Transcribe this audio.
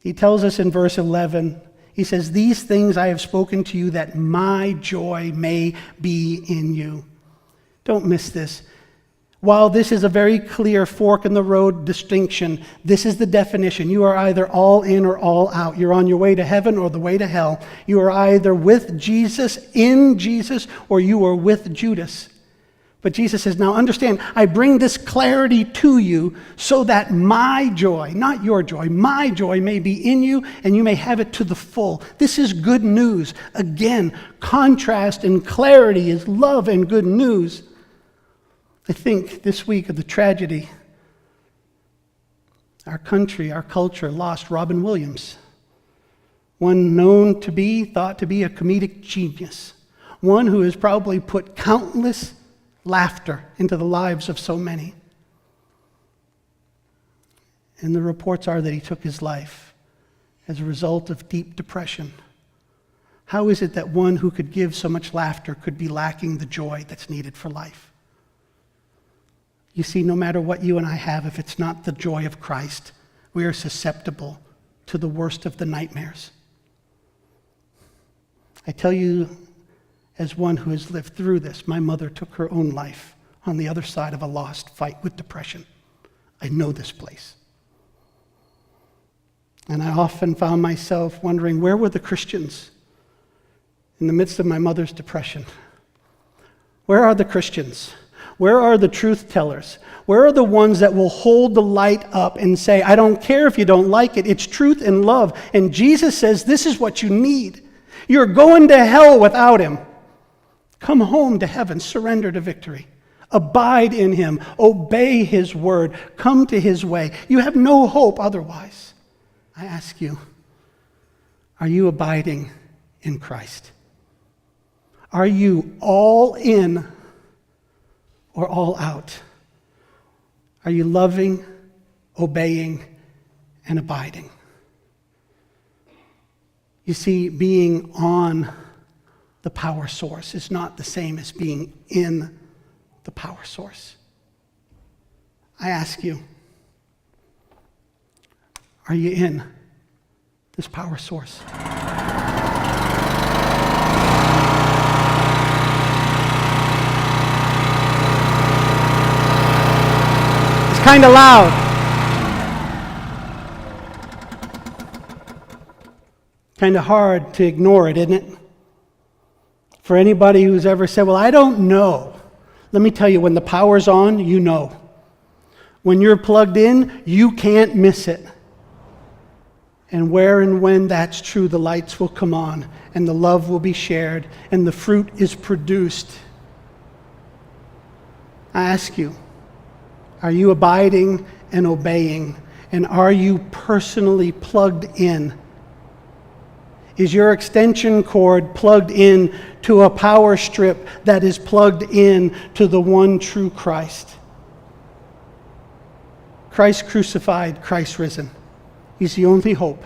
He tells us in verse 11, he says, "These things I have spoken to you that my joy may be in you." Don't miss this. While this is a very clear fork in the road distinction, this is the definition. You are either all in or all out. You're on your way to heaven or the way to hell. You are either with Jesus, in Jesus, or you are with Judas. But Jesus says, now understand, I bring this clarity to you so that my joy, not your joy, my joy may be in you and you may have it to the full. This is good news. Again, contrast and clarity is love and good news. I think this week of the tragedy, our country, our culture lost Robin Williams, one known to be, thought to be a comedic genius, one who has probably put countless laughter into the lives of so many. And the reports are that he took his life as a result of deep depression. How is it that one who could give so much laughter could be lacking the joy that's needed for life? You see, no matter what you and I have, if it's not the joy of Christ, we are susceptible to the worst of the nightmares. I tell you, as one who has lived through this, my mother took her own life on the other side of a lost fight with depression. I know this place. And I often found myself wondering, where were the Christians in the midst of my mother's depression? Where are the Christians? Where are the truth tellers? Where are the ones that will hold the light up and say, I don't care if you don't like it, it's truth and love. And Jesus says, this is what you need. You're going to hell without him. Come home to heaven, surrender to victory. Abide in him, obey his word, come to his way. You have no hope otherwise. I ask you, are you abiding in Christ? Are you all in or all out? Are you loving, obeying, and abiding? You see, being on the power source is not the same as being in the power source. I ask you, are you in this power source? Kind of loud. Kind of hard to ignore it, isn't it? For anybody who's ever said, well, I don't know. Let me tell you, when the power's on, you know. When you're plugged in, you can't miss it. And where and when that's true, the lights will come on, and the love will be shared, and the fruit is produced. I ask you, are you abiding and obeying? And are you personally plugged in? Is your extension cord plugged in to a power strip that is plugged in to the one true Christ? Christ crucified, Christ risen. He's the only hope.